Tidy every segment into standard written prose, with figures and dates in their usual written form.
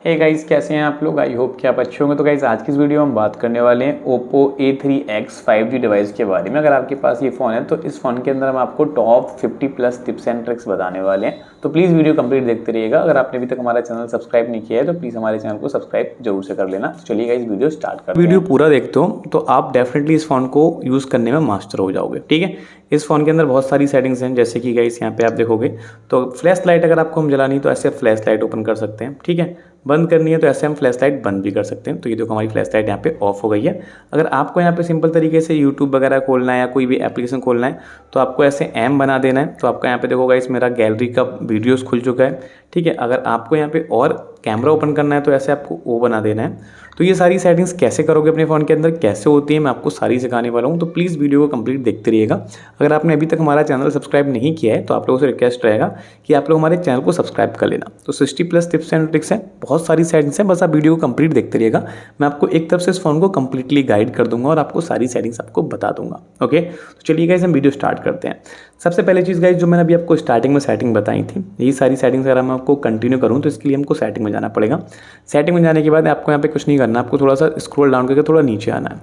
Hey guys, कैसे हैं आप लोग। आई होप कि आप अच्छे होंगे। तो गाइस, आज की इस वीडियो में हम बात करने वाले हैं Oppo A3X 5G डिवाइस के बारे में। अगर आपके पास ये फ़ोन है तो इस फ़ोन के अंदर हम आपको top 50 plus tips and tricks बताने वाले हैं। तो प्लीज़ वीडियो कंप्लीट देखते रहिएगा। अगर आपने अभी तक हमारा चैनल सब्सक्राइब नहीं किया है तो प्लीज़ हमारे चैनल को सब्सक्राइब जरूर से कर लेना। तो चलिए गाइस, वीडियो स्टार्ट करते हैं। वीडियो पूरा देखते हो तो आप डेफिनेटली इस फ़ोन को यूज़ करने में मास्टर हो जाओगे। ठीक है, इस फ़ोन के अंदर बहुत सारी सेटिंग्स हैं, जैसे कि गाइस यहाँ पे आप देखोगे तो फ्लैश लाइट अगर आपको हम जलानी तो ऐसे फ्लैश लाइट ओपन कर सकते हैं। ठीक है, बंद करनी है तो ऐसे हम फ्लैश लाइट बंद भी कर सकते हैं। तो ये देखो हमारी फ्लैश लाइट यहाँ पे ऑफ हो गई है। अगर आपको यहाँ पे सिंपल तरीके से यूट्यूब वगैरह खोलना है या कोई भी एप्लीकेशन खोलना है तो आपको ऐसे एम बना देना है। तो आपका यहाँ पे देखो गाइस मेरा गैलरी का वीडियोस खुल चुका है। ठीक है, अगर आपको यहाँ पे और कैमरा ओपन करना है तो ऐसे आपको ओ बना देना है। तो ये सारी सेटिंग्स कैसे करोगे अपने फ़ोन के अंदर, कैसे होती है, मैं आपको सारी सिखाने वाला हूँ। तो प्लीज़ वीडियो को कंप्लीट देखते रहिएगा। अगर आपने अभी तक हमारा चैनल सब्सक्राइब नहीं किया है तो आप लोगों से रिक्वेस्ट रहेगा कि आप लोग हमारे चैनल को सब्सक्राइब कर लेना। तो 60 प्लस टिप्स एंड ट्रिक्स हैं, बहुत सारी सेटिंग्स हैं, बस आप वीडियो को कंप्लीट देखते रहिएगा। मैं आपको एक तरफ से इस फ़ोन को कंप्लीटली गाइड कर दूंगा और आपको सारी सेटिंग्स आपको बता दूंगा। ओके, तो चलिए गाइस हम वीडियो स्टार्ट करते हैं। सबसे पहले चीज़ गाइस, जो मैंने अभी आपको स्टार्टिंग में सेटिंग बताई थी, यही सारी सेटिंग्स अगर मैं आपको कंटिन्यू करूँ तो इसके लिए हमको सेटिंग में जाना पड़ेगा। सेटिंग में जाने के बाद आपको यहाँ पे कुछ नहीं करना, आपको थोड़ा सा स्क्रॉल डाउन करके थोड़ा नीचे आना है।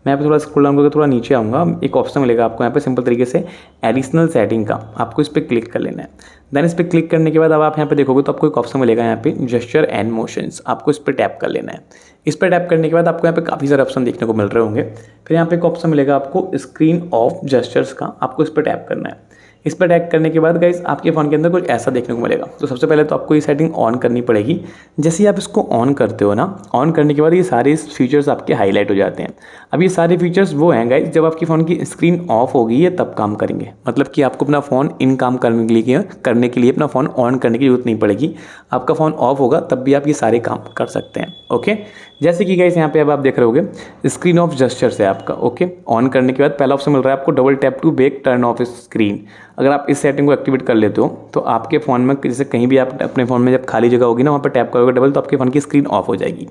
मैं यहाँ पे थोड़ा स्क्रॉल डाउन करके थोड़ा नीचे आऊँगा, एक ऑप्शन मिलेगा आपको यहाँ पे सिंपल तरीके से एडिशनल सेटिंग का, आपको इस पर क्लिक कर लेना है। देन इस पर क्लिक करने के बाद अब आप यहाँ पे देखोगे तो आपको एक ऑप्शन मिलेगा यहाँ पे जेस्चर एंड मोशंस, आपको इस पर टैप कर लेना है। इस पर टैप करने के बाद आपको यहाँ पे काफ़ी सारे ऑप्शन देखने को मिल रहे होंगे। फिर यहाँ पे एक ऑप्शन मिलेगा आपको स्क्रीन ऑफ जेस्चर्स का, आपको इस पर टैप करना है। इस पर टैप करने के बाद गाइस आपके फ़ोन के अंदर कुछ ऐसा देखने को मिलेगा। तो सबसे पहले तो आपको ये सेटिंग ऑन करनी पड़ेगी। जैसे ही आप इसको ऑन करते हो ना, ऑन करने के बाद ये सारे फीचर्स आपके हाईलाइट हो जाते हैं। अब ये सारे फीचर्स वो हैं गाइस, जब आपकी फ़ोन की स्क्रीन ऑफ होगी ये तब काम करेंगे। मतलब कि आपको अपना फ़ोन इन काम करने के लिए अपना फ़ोन ऑन करने की जरूरत नहीं पड़ेगी। आपका फ़ोन ऑफ होगा तब भी आप ये सारे काम कर सकते हैं। ओके, जैसे कि गाइस यहाँ पे अब आप देख रहे होगे स्क्रीन ऑफ जेस्चर्स है आपका। ओके, ऑन करने के बाद पहला ऑप्शन मिल रहा है आपको double tap to back turn off screen. अगर आप इस सेटिंग को एक्टिवेट कर लेते हो तो आपके फ़ोन में जैसे कहीं भी आप अपने फ़ोन में जब खाली जगह होगी ना, वहाँ पर टैप करोगे डबल तो आपके फ़ोन की स्क्रीन ऑफ हो जाएगी।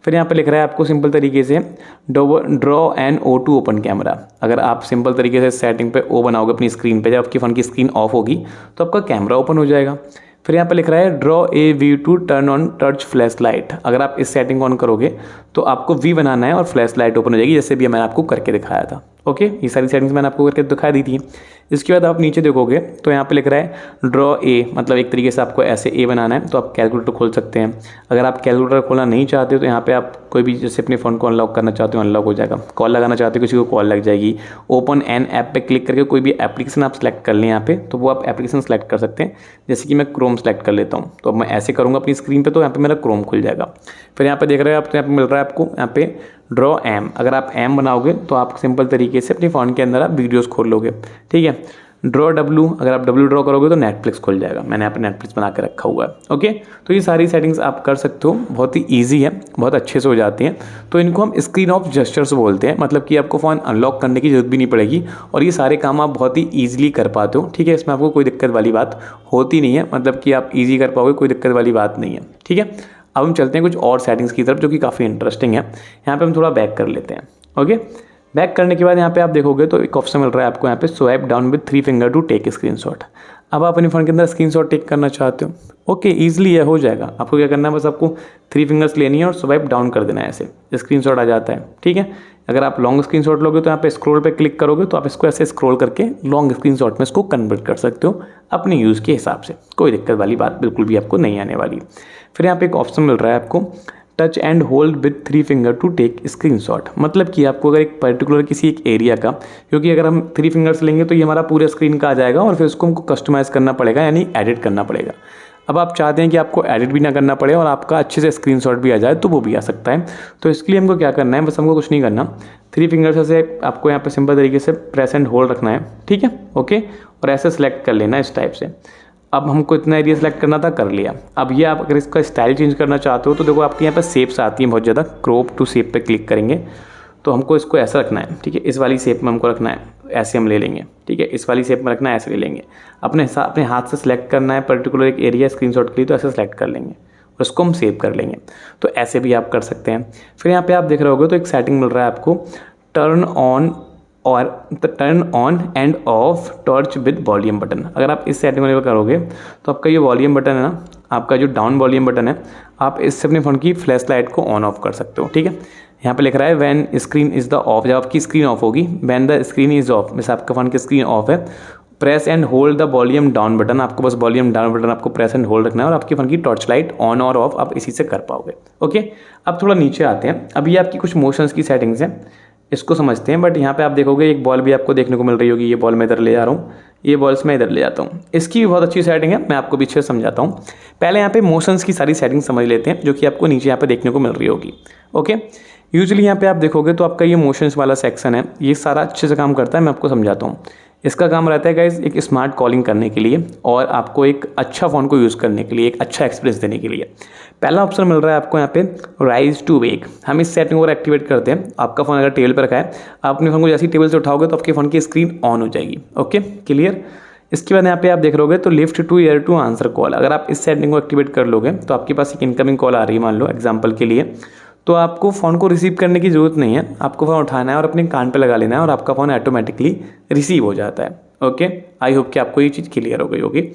फिर यहाँ पे लिख रहा है आपको सिंपल तरीके से draw an O2 open camera. अगर आप सिंपल तरीके से सेटिंग पे ओ बनाओगे अपनी स्क्रीन पे, जब आपकी फ़ोन की स्क्रीन ऑफ होगी तो आपका कैमरा ओपन हो जाएगा। फिर यहाँ पे लिख रहा है draw a V to turn on touch flash light. अगर आप इस सेटिंग ऑन करोगे तो आपको वी बनाना है और फ्लैश लाइट ओपन हो जाएगी, जैसे भी मैंने आपको करके दिखाया था। ओके, ये सारी सेटिंग्स मैंने आपको करके दिखा दी थी। इसके बाद आप नीचे देखोगे तो यहाँ पे लिख रहा है ड्रॉ ए, मतलब एक तरीके से आपको ऐसे ए बनाना है। तो आप कैलकुलेटर खोल सकते हैं। अगर आप कैलकुलेटर खोलना नहीं चाहते तो यहाँ पे आप कोई भी जैसे अपने फ़ोन को अनलॉक करना चाहते हो अनलॉक हो जाएगा। कॉल लगाना चाहते हो किसी को कॉल लग जाएगी। ओपन एन ऐप पे क्लिक करके कोई भी एप्लीकेशन आप सेलेक्ट कर लें यहाँ पे, तो वो आप एप्लीकेशन सेलेक्ट कर सकते हैं। जैसे कि मैं क्रोम सेलेक्ट कर लेता हूँ, तो अब मैं ऐसे करूँगा अपनी स्क्रीन पर तो यहाँ पर मेरा क्रोम खुल जाएगा। फिर यहाँ पर देख रहे हो आप, यहाँ पर मिल रहा है आपको यहाँ पे ड्रॉ एम। अगर आप एम बनाओगे तो आप सिंपल तरीके से अपने फ़ोन के अंदर आप वीडियोस खोल लोगे। ठीक है, ड्रॉ डब्लू, अगर आप डब्लू ड्रॉ करोगे तो नेटफ्लिक्स खुल जाएगा। मैंने यहाँ पे नेटफ्लिक्स बना के रखा हुआ है। ओके, तो ये सारी सेटिंग्स आप कर सकते हो, बहुत ही ईजी है, बहुत अच्छे से हो जाती हैं। तो इनको हम स्क्रीन ऑफ जेस्चर्स बोलते हैं, मतलब कि आपको फ़ोन अनलॉक करने की जरूरत भी नहीं पड़ेगी और ये सारे काम आप बहुत ही ईजिली कर पाते हो। ठीक है, इसमें आपको कोई दिक्कत वाली बात होती नहीं है, मतलब कि आप ईजी कर पाओगे, कोई दिक्कत वाली बात नहीं है। ठीक है, अब हम चलते हैं कुछ और सेटिंग्स की तरफ जो कि काफ़ी इंटरेस्टिंग है। यहाँ पे हम थोड़ा बैक कर लेते हैं। ओके, बैक करने के बाद यहाँ पे आप देखोगे तो एक ऑप्शन मिल रहा है आपको यहाँ पे swipe down with 3 finger to take screenshot. अब आप अपने फ़ोन के अंदर स्क्रीनशॉट टेक करना चाहते हो, ओके, ईजिली है, हो जाएगा। आपको क्या करना है, बस आपको 3 फिंगर्स लेनी है और स्वाइप डाउन कर देना है, ऐसे स्क्रीनशॉट आ जाता है। ठीक है, अगर आप लॉन्ग स्क्रीनशॉट लोगे तो यहाँ पे स्क्रॉल पे क्लिक करोगे तो आप इसको ऐसे स्क्रॉल करके लॉन्ग स्क्रीनशॉट में इसको कन्वर्ट कर सकते हो अपने यूज़ के हिसाब से। कोई दिक्कत वाली बात बिल्कुल भी आपको नहीं आने वाली। फिर यहाँ पे एक ऑप्शन मिल रहा है आपको touch and hold with 3 finger to take screenshot. मतलब कि आपको अगर एक पर्टिकुलर किसी एक एरिया का, क्योंकि अगर हम 3 फिंगर्स लेंगे तो ये हमारा पूरे स्क्रीन का आ जाएगा और फिर उसको हमको कस्टमाइज़ करना पड़ेगा, यानी एडिट करना पड़ेगा। अब आप चाहते हैं कि आपको एडिट भी ना करना पड़े और आपका अच्छे से स्क्रीनशॉट भी आ जाए, तो वो भी आ सकता है। तो इसके लिए हमको क्या करना है, बस हमको कुछ नहीं करना, 3 फिंगर्स से आपको यहाँ पे सिंपल तरीके से प्रेस एंड होल्ड रखना है। ठीक है, ओके, और ऐसे सेलेक्ट कर लेना है इस टाइप से। अब हमको इतना एरिया सेलेक्ट करना था, कर लिया। अब ये आप अगर इसका स्टाइल चेंज करना चाहते हो तो देखो आपके यहाँ पर शेप्स आती हैं बहुत ज़्यादा। क्रॉप टू शेप पे क्लिक करेंगे तो हमको इसको ऐसा रखना है। ठीक है, इस वाली शेप में हमको रखना है, ऐसे हम ले लेंगे। ठीक है, इस वाली शेप में रखना है, ऐसे ले लेंगे। अपने हाथ से सेलेक्ट करना है पर्टिकुलर एक एरिया स्क्रीनशॉट के लिए, तो ऐसे सेलेक्ट कर लेंगे और उसको हम सेव कर लेंगे। तो ऐसे भी आप कर सकते हैं। फिर यहाँ पे आप देख रहे होगे तो एक सेटिंग मिल रहा है आपको टर्न ऑन और turn on end of torch with volume button. अगर आप इस सेटिंग में करोगे तो आपका ये वॉल्यूम बटन है ना, आपका जो डाउन वॉल्यूम बटन है, आप इससे अपने फ़ोन की फ्लैश लाइट को ऑन ऑफ कर सकते हो। ठीक है, यहाँ पे लिख रहा है when screen is the of, जब आपकी स्क्रीन ऑफ होगी, when the screen is of, जैसे आपका फ़ोन की स्क्रीन ऑफ है, press and hold the volume down button, आपको बस वॉल्यूम डाउन बटन आपको प्रेस एंड होल्ड रखना है और आपकी फ़ोन की टॉर्च लाइट ऑन और ऑफ आप इसी से कर पाओगे। ओके, अब थोड़ा नीचे आते हैं। अब ये आपकी कुछ मोशंस की सेटिंग्स हैं, इसको समझते हैं। बट यहाँ पे आप देखोगे एक बॉल भी आपको देखने को मिल रही होगी, ये बॉल मैं इधर ले जा रहा हूँ, ये बॉल्स मैं इधर ले जाता हूँ। इसकी भी बहुत अच्छी सेटिंग है, मैं आपको पीछे समझाता हूँ। पहले यहाँ पे मोशंस की सारी सेटिंग समझ लेते हैं, जो कि आपको नीचे यहाँ पे देखने को मिल रही होगी। ओके, यूजुअली यहाँ पे आप देखोगे तो आपका ये मोशंस वाला सेक्शन है, ये सारा अच्छे से काम करता है। मैं आपको समझाता हूँ। इसका काम रहता है गाइस एक स्मार्ट कॉलिंग करने के लिए और आपको एक अच्छा फ़ोन को यूज़ करने के लिए, एक अच्छा एक्सपीरियंस देने के लिए। पहला ऑप्शन मिल रहा है आपको यहाँ पे राइज टू वेक। हम इस सेटिंग को एक्टिवेट करते हैं। आपका फ़ोन अगर टेबल पर रखा है, आप अपने फ़ोन को जैसे ही टेबल से उठाओगे तो आपके फ़ोन की स्क्रीन ऑन हो जाएगी। Okay, clear. इसके बाद यहाँ पे आप देख रहोगे तो lift to ear to answer call, अगर आप इस सेटिंग को एक्टिवेट कर लोगे तो आपके पास एक इनकमिंग कॉल आ रही है, मान लो एग्जाम्पल के लिए, तो आपको फ़ोन को रिसीव करने की ज़रूरत नहीं है। आपको फ़ोन उठाना है और अपने कान पे लगा लेना है और आपका फ़ोन ऑटोमेटिकली रिसीव हो जाता है। ओके, आई होप कि आपको ये चीज़ क्लियर हो गई होगी।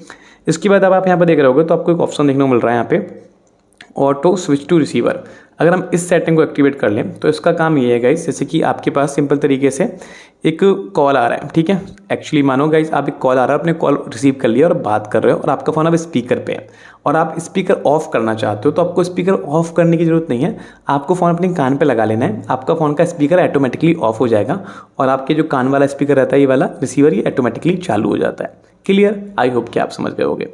इसके बाद अब आप यहाँ पे देख रहे होगे तो आपको एक ऑप्शन देखने को मिल रहा है यहाँ पे ऑटो स्विच टू रिसीवर। अगर हम इस सेटिंग को एक्टिवेट कर लें तो इसका काम ये है गाइस, जैसे कि आपके पास सिंपल तरीके से एक कॉल आ रहा है। ठीक है, एक्चुअली मानो गाइस आप एक कॉल आ रहा है, आपने कॉल रिसीव कर लिया और बात कर रहे हो और आपका फ़ोन अब स्पीकर पे है और आप स्पीकर ऑफ करना चाहते हो, तो आपको स्पीकर ऑफ करने की ज़रूरत नहीं है। आपको फ़ोन अपने कान पे लगा लेना है, आपका फ़ोन का स्पीकर ऑटोमेटिकली ऑफ हो जाएगा और आपके जो कान वाला स्पीकर रहता है, ये वाला रिसीवर, ये ऑटोमेटिकली चालू हो जाता है। क्लियर, आई होप कि आप समझ गए होगे।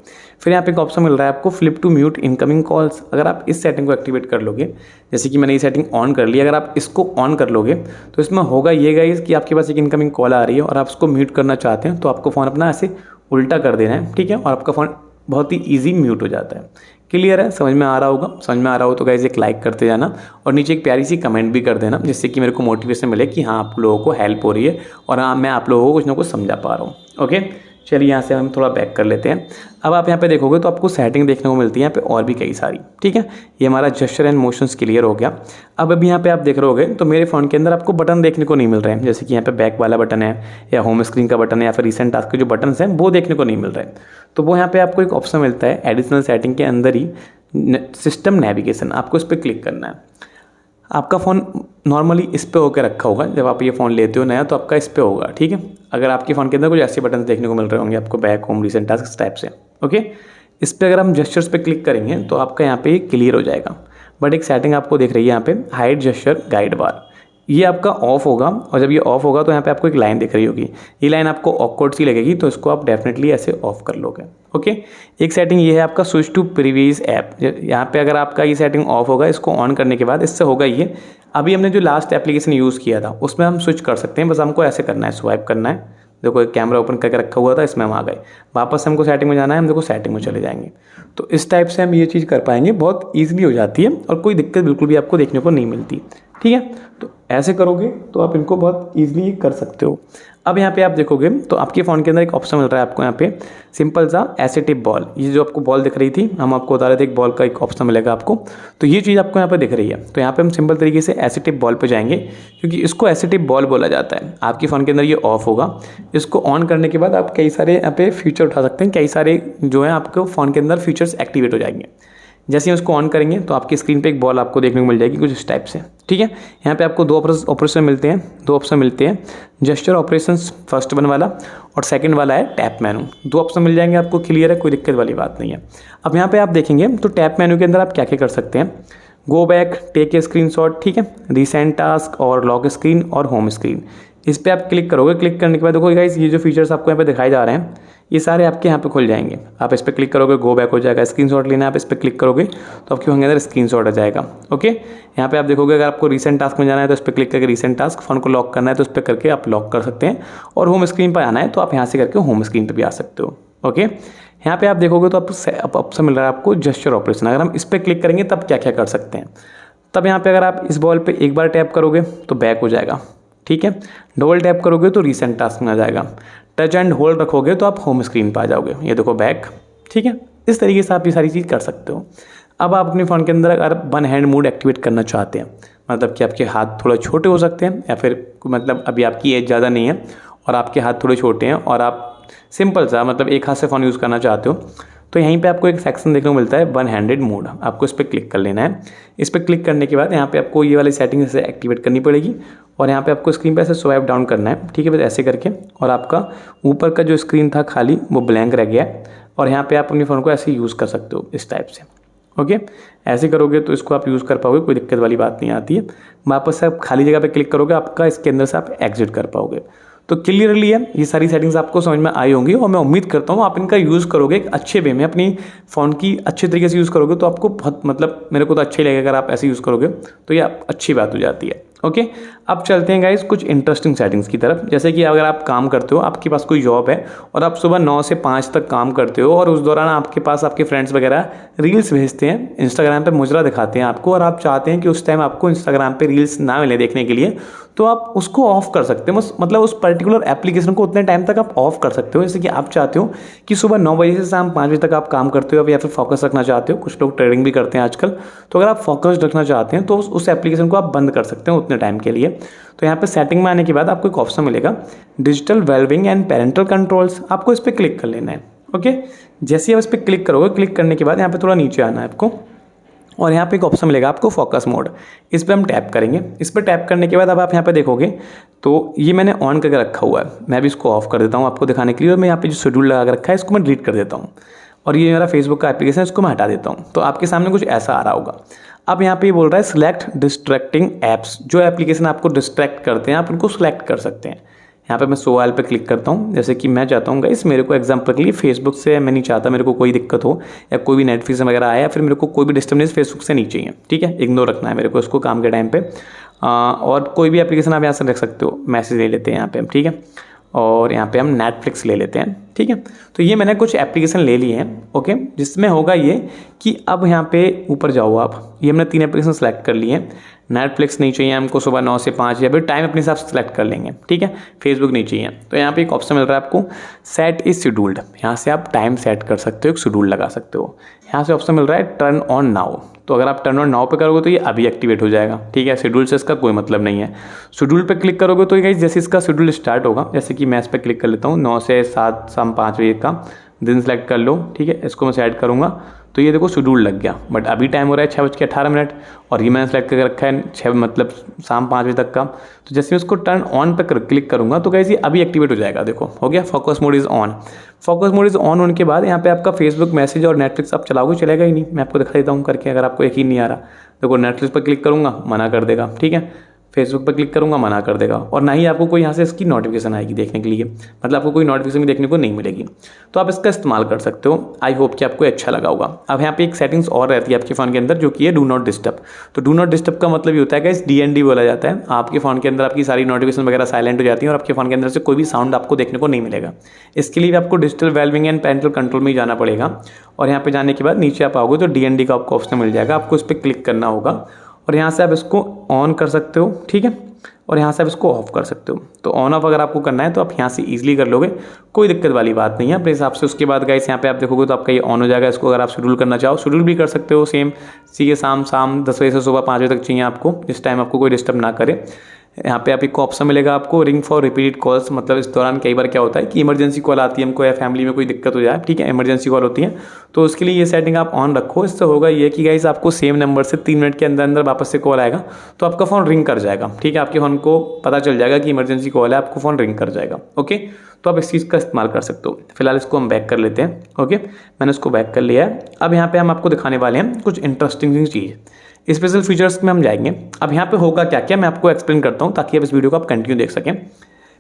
फिर यहाँ पे एक ऑप्शन मिल रहा है आपको flip to mute incoming calls. अगर आप इस सेटिंग को एक्टिवेट कर लोगे, जैसे कि मैंने ये सेटिंग ऑन कर ली, अगर आप इसको ऑन कर लोगे तो इसमें होगा ये गाइस कि आपके पास एक इनकमिंग कॉल आ रही है और आप उसको म्यूट करना चाहते हैं, तो आपको फ़ोन अपना ऐसे उल्टा कर देना है। ठीक है, और आपका फ़ोन बहुत ही ईजी म्यूट हो जाता है। क्लियर है, समझ में आ रहा होगा। समझ में आ रहा हो तो गाइस एक लाइक करते जाना और नीचे एक प्यारी सी कमेंट भी कर देना, जिससे कि मेरे को मोटिवेशन मिले कि हाँ आप लोगों को हेल्प हो रही है और हाँ मैं आप लोगों को कुछ ना कुछ समझा पा रहा हूँ। ओके, चलिए यहाँ से हम थोड़ा बैक कर लेते हैं। अब आप यहाँ पे देखोगे तो आपको सेटिंग देखने को मिलती है यहाँ पे और भी कई सारी। ठीक है, ये हमारा जेस्चर एंड मोशंस क्लियर हो गया। अब अभी यहाँ पे आप देख रहे होगे तो मेरे फ़ोन के अंदर आपको बटन देखने को नहीं मिल रहे हैं, जैसे कि यहाँ पे बैक वाला बटन है या होम स्क्रीन का बटन है या फिर रिसेंट टास्क के जो बटन हैं वो देखने को नहीं मिल रहे हैं। तो वो यहाँ पे आपको एक ऑप्शन मिलता है एडिशनल सेटिंग के अंदर ही सिस्टम नेविगेशन, आपको इस पर क्लिक करना है। आपका फ़ोन नॉर्मली इस पे होकर रखा होगा, जब आप ये फ़ोन लेते हो नया तो आपका इस पे होगा। ठीक है, अगर आपके फ़ोन के अंदर कुछ ऐसे बटन देखने को मिल रहे होंगे आपको बैक, होम, रिसेंट टास्क इस टाइप से। ओके, इस पे अगर हम जेस्चर्स पे क्लिक करेंगे तो आपका यहाँ पे क्लियर हो जाएगा। बट एक सेटिंग आपको दिख रही है यहाँ पे हाइड जेस्चर गाइड बार, ये आपका ऑफ होगा और जब ये ऑफ होगा तो यहाँ पे आपको एक लाइन दिख रही होगी, ये लाइन आपको ऑकवर्ड सी लगेगी, तो इसको आप डेफिनेटली ऐसे ऑफ कर लोगे। ओके, एक सेटिंग ये है आपका स्विच टू प्रीवियस ऐप। यहाँ पे अगर आपका ये सेटिंग ऑफ होगा, इसको ऑन करने के बाद इससे होगा ये, अभी हमने जो लास्ट एप्लीकेशन यूज़ किया था उसमें हम स्विच कर सकते हैं। बस हमको ऐसे करना है, स्वाइप करना है, देखो एक कैमरा ओपन करके रखा हुआ था, इसमें हम आ गए, वापस हमको सेटिंग में जाना है, हम देखो सेटिंग में चले जाएंगे। तो इस टाइप से हम ये चीज़ कर पाएंगे, बहुत ईजिली हो जाती है और कोई दिक्कत बिल्कुल भी आपको देखने को नहीं मिलती। ठीक है, तो ऐसे करोगे तो आप इनको बहुत ईजिली कर सकते हो। अब यहाँ पे आप देखोगे तो आपके फ़ोन के अंदर एक ऑप्शन मिल रहा है आपको यहाँ पे सिंपल सा ऐसे टिप बॉल, ये जो आपको बॉल दिख रही थी, हम आपको बता रहे थे एक बॉल का एक ऑप्शन मिलेगा आपको, तो ये चीज़ आपको यहाँ पे दिख रही है। तो यहाँ पे हम सिंपल तरीके से ऐसे टिप बॉल पे जाएंगे, क्योंकि इसको ऐसे टिप बॉल बोला जाता है। आपके फ़ोन के अंदर ये ऑफ होगा, इसको ऑन करने के बाद आप कई सारे यहाँ पे फीचर उठा सकते हैं, कई सारे जो है आपको फ़ोन के अंदर फीचर्स एक्टिवेट हो जाएंगे। जैसे ही उसको ऑन करेंगे तो आपकी स्क्रीन पे एक बॉल आपको देखने को मिल जाएगी कुछ इस टाइप से। ठीक है, यहाँ पे आपको दो ऑपरेशन मिलते हैं, जेस्चर ऑपरेशंस फर्स्ट वन वाला और सेकंड वाला है टैप मेनू। दो ऑप्शन मिल जाएंगे आपको, क्लियर है, कोई दिक्कत वाली बात नहीं है। अब यहाँ पे आप देखेंगे तो टैप मेनू के अंदर आप क्या क्या कर सकते हैं, go back, take a screenshot, ठीक है, रिसेंट टास्क और लॉक स्क्रीन और होम स्क्रीन, इस पर आप क्लिक करोगे। क्लिक करने के बाद देखो गाइस ये जो फीचर्स आपको यहाँ पे दिखाए जा रहे हैं ये सारे आपके यहाँ पे खुल जाएंगे। आप इस पर क्लिक करोगे, गो बैक हो जाएगा, स्क्रीनशॉट लेना है आप इस पर क्लिक करोगे तो आपके होंगे अंदर स्क्रीनशॉट आ जाएगा। ओके, यहाँ पे आप देखोगे अगर आपको रिसेंट टास्क में जाना है तो इस पर क्लिक करके रिसेंट टास्क, फोन को लॉक करना है तो इस पर करके आप लॉक कर सकते हैं, और होम स्क्रीन पर आना है तो आप यहाँ से करके होम स्क्रीन पर भी आ सकते हो। ओके, यहाँ पे आप देखोगे तो आप ऑप्शन मिल रहा है आपको जेस्चर ऑपरेशन। अगर हम इस पर क्लिक करेंगे तब क्या क्या कर सकते हैं, तब यहाँ पे अगर आप इस बॉल पे एक बार टैप करोगे तो बैक हो जाएगा। ठीक है, डबल टैप करोगे तो रिसेंट टास्क में आ जाएगा, टच एंड होल्ड रखोगे तो आप होम स्क्रीन पर आ जाओगे, ये देखो बैक। ठीक है, इस तरीके से आप ये सारी चीज़ कर सकते हो। अब आप अपने फ़ोन के अंदर अगर वन हैंड मोड एक्टिवेट करना चाहते हैं, मतलब कि आपके हाथ थोड़ा छोटे हो सकते हैं या फिर मतलब अभी आपकी एज ज़्यादा नहीं है और आपके हाथ थोड़े छोटे हैं और आप सिंपल सा मतलब एक हाथ से फ़ोन यूज़ करना चाहते हो, तो यहीं पे आपको एक सेक्शन देखने को मिलता है वन हैंडेड मोड, आपको इस पर क्लिक कर लेना है। इस पर क्लिक करने के बाद यहाँ पे आपको ये वाली सेटिंग से एक्टिवेट करनी पड़ेगी और यहाँ पे आपको स्क्रीन पे ऐसे स्वाइप डाउन करना है, ठीक है, बस ऐसे करके। और आपका ऊपर का जो स्क्रीन था खाली वो ब्लैंक रह गया है और यहाँ पे आप अपने फ़ोन को ऐसे यूज़ कर सकते हो इस टाइप से। ओके, ऐसे करोगे तो इसको आप यूज़ कर पाओगे, कोई दिक्कत वाली बात नहीं आती है। वापस से आप खाली जगह पे क्लिक करोगे, आपका इसके अंदर से आप एग्जिट कर पाओगे। तो क्लियरली है, ये सारी सेटिंग्स आपको समझ में आई होंगी और मैं उम्मीद करता हूँ आप इनका यूज़ करोगे एक अच्छे वे में, अपनी फ़ोन की अच्छे तरीके से यूज़ करोगे तो आपको बहुत मतलब मेरे को तो अच्छा ही लगेगा अगर आप ऐसे यूज़ करोगे तो ये अच्छी बात हो जाती है। ओके, अब चलते हैं गाइस कुछ इंटरेस्टिंग सेटिंग्स की तरफ। जैसे कि अगर आप काम करते हो, आपके पास कोई जॉब है और आप सुबह 9 से 5 तक काम करते हो और उस दौरान आपके पास आपके फ्रेंड्स वगैरह रील्स भेजते हैं, इंस्टाग्राम पे मुजरा दिखाते हैं आपको और आप चाहते हैं कि उस टाइम आपको इंस्टाग्राम पे रील्स ना मिले देखने के लिए, तो आप उसको ऑफ कर सकते हो। मतलब उस पर्टिकुलर एप्लीकेशन को उतने टाइम तक आप ऑफ कर सकते हो। जैसे कि आप चाहते हो कि सुबह 9 बजे से शाम 5 बजे तक आप काम करते हो या फिर फोकस रखना चाहते हो, कुछ लोग ट्रेडिंग भी करते हैं आजकल, तो अगर आप फोकस रखना चाहते हैं तो उस एप्लीकेशन को आप बंद कर सकते हो उतने टाइम के लिए। तो यहाँ पे सेटिंग में आने के बाद आपको एक ऑप्शन मिलेगा digital wellbeing and parental controls, आपको इस पर क्लिक कर लेना है। ओके, जैसे ही आप इस पर क्लिक करोगे, क्लिक करने के बाद यहाँ पे थोड़ा नीचे आना है आपको और यहाँ पे एक ऑप्शन मिलेगा आपको फोकस मोड, इस पर हम टैप करेंगे। इस पर टैप करने के बाद अब आप यहाँ पे देखोगे तो ये मैंने ऑन करके रखा हुआ है, मैं भी इसको ऑफ कर देता हूँ आपको दिखाने के लिए। और मैं यहाँ पे जो शेड्यूल लगा रखा है इसको मैं डिलीट कर देता हूँ और ये मेरा फेसबुक का एप्लीकेशन है इसको मैं हटा देता हूँ। तो आपके सामने कुछ ऐसा आ रहा होगा। अब यहाँ पे बोल रहा है सिलेक्ट डिस्ट्रैक्टिंग ऐप्स, जो एप्लीकेशन आपको डिस्ट्रैक्ट करते हैं आप उनको सिलेक्ट कर सकते हैं। यहाँ पे मैं शो ऑल पे क्लिक करता हूँ। जैसे कि मैं चाहता हूँ गाइस, मेरे को एग्जांपल के लिए फेसबुक से मैं नहीं चाहता मेरे को कोई दिक्कत हो या कोई भी नेटफ्लिक्स वगैरह आया या फिर मेरे को कोई भी डिस्टर्बेंस फेसबुक से नहीं चाहिए, ठीक है, इग्नोर रखना है मेरे को इसको काम के टाइम पे। और कोई भी एप्लीकेशन आप यहाँ से रख सकते हो। मैसेज ले लेते हैं यहाँ पे हम, ठीक है, और यहाँ पे हम नेटफ्लिक्स ले लेते हैं, ठीक है। तो ये मैंने कुछ एप्लीकेशन ले लिए हैं, ओके, जिसमें होगा ये कि अब यहाँ पे ऊपर जाओ आप, ये हमने 3 एप्लीकेशन सेलेक्ट कर लिए हैं। नेटफ्लिक्स नहीं चाहिए हमको सुबह 9 से 5 या फिर टाइम अपने हिसाब से सेलेक्ट कर लेंगे, ठीक है। फेसबुक नहीं चाहिए, तो यहाँ पे एक ऑप्शन मिल रहा है आपको सेट इज शेड्यूल्ड, यहाँ से आप टाइम सेट कर सकते हो, एक शेड्यूल लगा सकते हो। यहाँ से ऑप्शन मिल रहा है टर्न ऑन नाउ, तो अगर आप टर्न ऑन नाउ पे करोगे तो ये अभी एक्टिवेट हो जाएगा, ठीक है। शेड्यूल से इसका कोई मतलब नहीं है। शेड्यूल पे क्लिक करोगे तो गाइस जैसे इसका शेड्यूल स्टार्ट होगा, जैसे कि मैं इस पर क्लिक कर लेता हूँ 9 से 7 शाम 5 बजे का दिन सेलेक्ट कर लो, ठीक है, इसको मैं सेट करूँगा तो ये देखो शेड्यूल लग गया। बट अभी टाइम हो रहा है 6:18 और ये मैंने सेलेक्ट करके रखा है 6 मतलब शाम 5 बजे तक का। तो जैसे मैं उसको टर्न ऑन पर क्लिक करूँगा तो गाइस ये अभी एक्टिवेट हो जाएगा। देखो हो गया, focus mode is on. Focus mode is on होने के बाद यहाँ पे आपका फेसबुक मैसेज और नेटफ्लिक्स आप चलाओगे चलेगा ही नहीं। मैं आपको दिखा देता हूँ करके, अगर आपको यकीन नहीं आ रहा। देखो नेटफ्लिक्स पर क्लिक करूँगा मना कर देगा, ठीक है, फेसबुक पर क्लिक करूंगा मना कर देगा और ना ही आपको कोई यहाँ से इसकी नोटिफिकेशन आएगी देखने के लिए, मतलब आपको कोई नोटिफिकेशन भी देखने को नहीं मिलेगी। तो आप इसका इस्तेमाल कर सकते हो। आई होप कि आपको अच्छा लगा होगा। अब यहाँ पे एक सेटिंग्स और रहती है आपके फ़ोन के अंदर जो कि है डू नॉट डिस्टर्ब। तो डू नॉट डिस्टर्ब का मतलब ये होता है कि DND बोला जाता है। आपके फ़ोन के अंदर आपकी सारी नोटिफिकेशन वगैरह साइलेंट हो जाती है और आपके फ़ोन के अंदर से कोई भी साउंड आपको देखने को नहीं मिलेगा। इसके लिए भी आपको digital wellbeing and parental control में ही जाना पड़ेगा और यहाँ पे जाने के बाद नीचे आप आओगे तो DND का आपको ऑप्शन मिल जाएगा, आपको इस पर क्लिक करना होगा और यहाँ से आप इसको ऑन कर सकते हो, ठीक है, और यहाँ से आप इसको ऑफ कर सकते हो। तो ऑन ऑफ अगर आपको करना है तो आप यहाँ से इजीली कर लोगे, कोई दिक्कत वाली बात नहीं है अपने हिसाब से। उसके बाद गाइस यहाँ पे आप देखोगे तो आपका ये ऑन हो जाएगा। इसको अगर आप शेड्यूल करना चाहो शेड्यूल भी कर सकते हो सेम, सीधे शाम 10 बजे से सुबह 5 बजे तक चाहिए आपको, जिस टाइम आपको कोई डिस्टर्ब ना करे। यहाँ पे आपको ऑप्शन मिलेगा आपको रिंग फॉर रिपीटेड कॉल्स, मतलब इस दौरान कई बार क्या होता है कि इमरजेंसी कॉल आती है हमको या फैमिली में कोई दिक्कत हो जाए, ठीक है, इमरजेंसी कॉल होती है, तो उसके लिए ये सेटिंग आप ऑन रखो। इससे होगा ये कि गाइस आपको सेम नंबर से 3 मिनट के अंदर अंदर वापस से कॉल आएगा तो आपका फ़ोन रिंग कर जाएगा, ठीक है, आपके फ़ोन को पता चल जाएगा कि इमरजेंसी कॉल है, आपको फ़ोन रिंग कर जाएगा। ओके, तो आप इस चीज़ का इस्तेमाल कर सकते हो। फिलहाल इसको हम बैक कर लेते हैं। ओके, मैंने इसको बैक कर लिया है। अब यहाँ पे हम आपको दिखाने वाले हैं कुछ इंटरेस्टिंग चीज़, स्पेशल फीचर्स में हम जाएंगे। अब यहाँ पे होगा क्या क्या मैं आपको एक्सप्लेन करता हूँ ताकि आप इस वीडियो को आप कंटिन्यू देख सकें।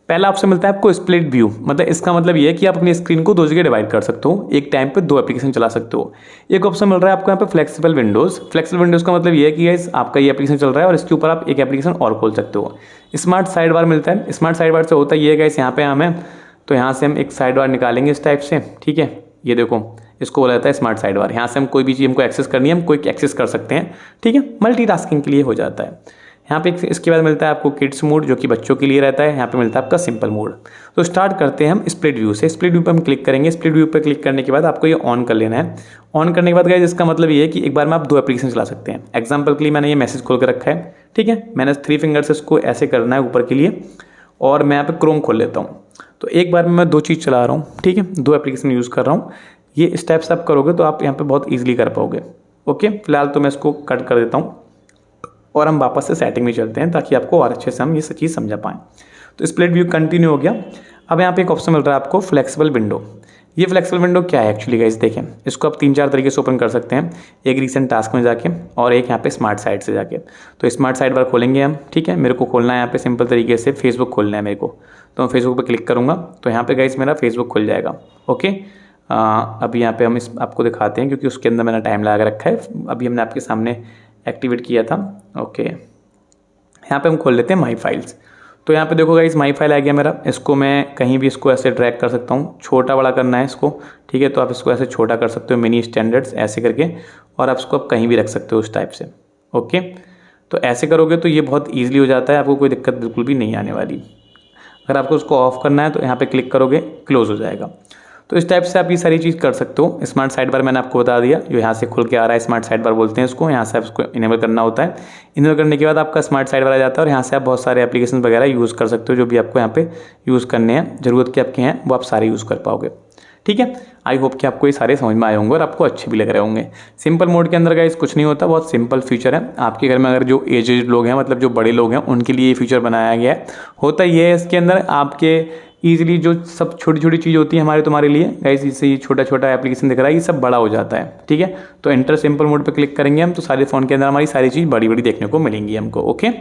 पहला ऑप्शन मिलता है आपको स्प्लिट व्यू, मतलब इसका मतलब ये है कि आप अपनी स्क्रीन को 2 जगह डिवाइड कर सकते हो, एक टाइम पे 2 एप्लीकेशन चला सकते हो। एक ऑप्शन मिल रहा है आपको यहाँ पे फ्लेक्सिबल विंडोज़। फ्लेक्सिबल विंडोज़ का मतलब ये है कि गाइस आपका ये एप्लीकेशन चल रहा है और इसके ऊपर आप एक एप्लीकेशन और खोल सकते हो। स्मार्ट साइड बार मिलता है। स्मार्ट साइड बार से होता ये है गाइस, यहाँ पे हमें तो यहाँ से हम एक साइड बार निकालेंगे इस टाइप से, ठीक है, ये देखो इसको बोला जाता है स्मार्ट साइड बार। यहाँ से हम कोई भी चीज़ हमको एक्सेस करनी है हम कोई एक्सेस कर सकते हैं, ठीक है, मल्टीटास्किंग के लिए हो जाता है। यहाँ पे इसके बाद मिलता है आपको किड्स मोड जो कि बच्चों के लिए रहता है। यहाँ पे मिलता है आपका सिंपल मोड। तो स्टार्ट करते हैं हम स्प्लिट व्यू से। स्प्लिट व्यू पे हम क्लिक करेंगे। स्प्लिट व्यू पे क्लिक करने के बाद आपको ये ऑन कर लेना है। ऑन करने के बाद गाइस इसका मतलब ये है कि एक बार में आप 2 एप्लीकेशन चला सकते हैं। एग्जाम्पल के लिए मैंने ये मैसेज खोल कर रखा है, ठीक है, मैंने 3 फिंगर से इसको ऐसे करना है ऊपर के लिए और मैं यहाँ पे क्रोम खोल लेता हूँ। तो एक बार में मैं 2 चीज़ चला रहा हूँ, ठीक है, 2 एप्लीकेशन यूज़ कर रहा हूँ। ये स्टेप से आप करोगे तो आप यहाँ पे बहुत ईजिली कर पाओगे। ओके, फिलहाल तो मैं इसको कट कर देता हूँ और हम वापस से सेटिंग में चलते हैं ताकि आपको और अच्छे से हम ये चीज़ समझा पाएँ। तो स्प्लिट व्यू कंटिन्यू हो गया। अब यहाँ पे एक ऑप्शन मिल रहा है आपको फ्लेक्सिबल विंडो। ये फ्लेक्सिबल विंडो क्या है एक्चुअली गाइस, देखें इसको आप 3-4 तरीके से ओपन कर सकते हैं, एक रीसेंट टास्क में जाके और एक यहाँ पे स्मार्ट साइड से जाके। तो स्मार्ट साइड बार खोलेंगे हम, ठीक है। मेरे को खोलना है यहाँ पे सिंपल तरीके से फेसबुक खोलना है मेरे को, तो मैं फेसबुक पे क्लिक करूँगा तो यहाँ पे गाइस मेरा फेसबुक खुल जाएगा। ओके, अभी यहाँ पे हम इस आपको दिखाते हैं क्योंकि उसके अंदर मैंने टाइम लगा रखा है, अभी हमने आपके सामने एक्टिवेट किया था। ओके, यहाँ पे हम खोल लेते हैं माई फाइल्स। तो यहाँ पे देखो गाइस माई फाइल आ गया मेरा, इसको मैं कहीं भी इसको ऐसे ड्रैग कर सकता हूँ, छोटा बड़ा करना है इसको, ठीक है। तो आप इसको ऐसे छोटा कर सकते हो, मिनी स्टैंडर्ड्स ऐसे करके, और आप इसको आप कहीं भी रख सकते हो उस टाइप से। ओके, तो ऐसे करोगे तो ये बहुत ईजिली हो जाता है, आपको कोई दिक्कत बिल्कुल भी नहीं आने वाली। अगर आपको उसको ऑफ करना है तो यहाँ पे क्लिक करोगे, क्लोज हो जाएगा। तो इस टाइप से आप ये सारी चीज़ कर सकते हो। स्मार्ट साइड बार मैंने आपको बता दिया, जो यहाँ से खुल के आ रहा है स्मार्ट साइड बार बोलते हैं इसको, यहाँ से आप इसको इनेबल करना होता है। इनेबल करने के बाद आपका स्मार्ट साइड बार आ जाता है और यहाँ से आप बहुत सारे एप्लीकेशन वगैरह यूज़ कर सकते हो, जो भी आपको यहाँ पे यूज़ करने हैं, ज़रूरत के आपके हैं वो आप सारे यूज़ कर पाओगे, ठीक है। आई होप कि आपको ये सारे समझ में आए होंगे और आपको अच्छे भी लग रहे होंगे। सिंपल मोड के अंदर गाइस कुछ नहीं होता, बहुत सिंपल फीचर है। आपके घर में अगर जो एजेड लोग हैं, मतलब जो बड़े लोग हैं, उनके लिए ये फीचर बनाया गया है। होता ये है इसके अंदर आपके ईजिली जो सब छोटी छोटी चीज़ होती है हमारे तुम्हारे लिए गाइस, इससे ये छोटा छोटा एप्लीकेशन दिख रहा है, ये सब बड़ा हो जाता है, ठीक है। तो एंटर सिंपल मोड पे क्लिक करेंगे हम तो सारे फ़ोन के अंदर हमारी सारी चीज़ बड़ी बड़ी देखने को मिलेंगी हमको। ओके,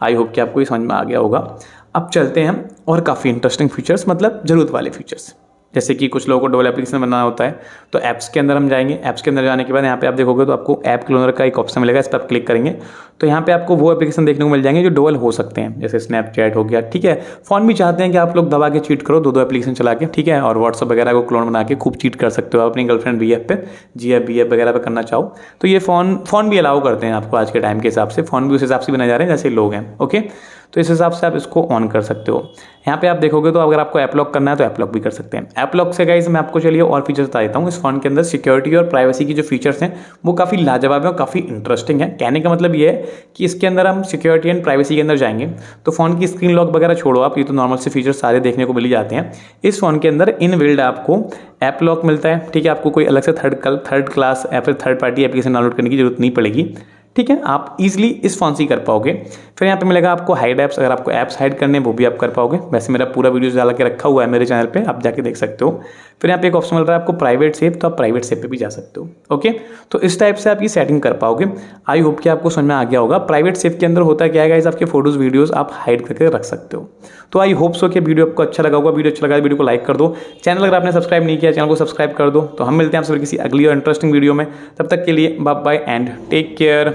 आई होप कि आपको ये समझ में आ गया होगा। अब चलते हैं हम और काफ़ी इंटरेस्टिंग फीचर्स, मतलब ज़रूरत वाले फीचर्स, जैसे कि कुछ लोगों को डबल एप्लीकेशन बनाना होता है। तो ऐप्स के अंदर हम जाएंगे। ऐप्स के अंदर जाने के बाद यहाँ पे आप देखोगे तो आपको ऐप क्लोनर का एक ऑप्शन मिलेगा, इस पर आप क्लिक करेंगे तो यहाँ पे आपको वो एप्लीकेशन देखने को मिल जाएंगे जो डबल हो सकते हैं, जैसे स्नैपचैट हो गया, ठीक है। फ़ोन भी चाहते हैं कि आप लोग दबा के चीट करो, दो एप्लीकेशन चला के, ठीक है। और व्हाट्सअप वगैरह को क्लोन बना के खूब चीट कर सकते हो अपनी गर्लफ्रेंड BF पे, GF BF वगैरह पे करना चाहो तो ये फ़ोन भी अलाउ करते हैं आपको आज के टाइम के हिसाब से। फ़ोन भी उस हिसाब से बनाए जा रहे हैं जैसे लोग हैं। ओके, तो इस हिसाब से आप इसको ऑन कर सकते हो। यहाँ पे आप देखोगे तो अगर आपको ऐप लॉक करना है तो ऐप लॉक भी कर सकते हैं। ऐप लॉक से गाइस मैं आपको चलिए और फीचर्स बता देता हूँ। इस फोन के अंदर सिक्योरिटी और प्राइवेसी की जो फीचर्स हैं वो काफ़ी लाजवाब है और काफ़ी इंटरेस्टिंग है। कहने का मतलब ये है कि इसके अंदर हम सिक्योरिटी एंड प्राइवेसी के अंदर जाएंगे तो फ़ोन की स्क्रीन लॉक वगैरह छोड़ो आप, ये तो नॉर्मल से फीचर्स सारे देखने को मिल जाते हैं। इस फोन के अंदर इन बिल्ड आपको ऐप लॉक मिलता है, ठीक है। आपको कोई अलग से थर्ड क्लास या फिर थर्ड पार्टी एप्लीकेशन डाउनलोड करने की जरूरत नहीं पड़ेगी, ठीक है। आप इजीली इस फोन से ही कर पाओगे। फिर यहाँ पे मिलेगा आपको हाइड ऐप्स, अगर आपको ऐप्स हाइड करने वो भी आप कर पाओगे। वैसे मेरा पूरा वीडियो डाल के रखा हुआ है मेरे चैनल पे, आप जाके देख सकते हो। फिर यहाँ पे एक ऑप्शन मिल रहा है आपको प्राइवेट सेव, तो आप प्राइवेट सेव पे भी जा सकते हो। ओके, तो इस टाइप से आप ये सेटिंग कर पाओगे। आई होप कि आपको समझ में आ गया होगा। प्राइवेट सेव के अंदर होता क्या है गाइस, आपके फोटोज वीडियोस आप हाइड करके रख सकते हो। तो आई होप सो कि वीडियो आपको अच्छा लगा होगा। वीडियो अच्छा लगा वीडियो को लाइक कर दो। चैनल अगर आपने सब्सक्राइब नहीं किया चैनल को सब्सक्राइब कर दो। तो हम मिलते हैं आपसे किसी अगली और इंटरेस्टिंग वीडियो में, तब तक के लिए bye bye and take care.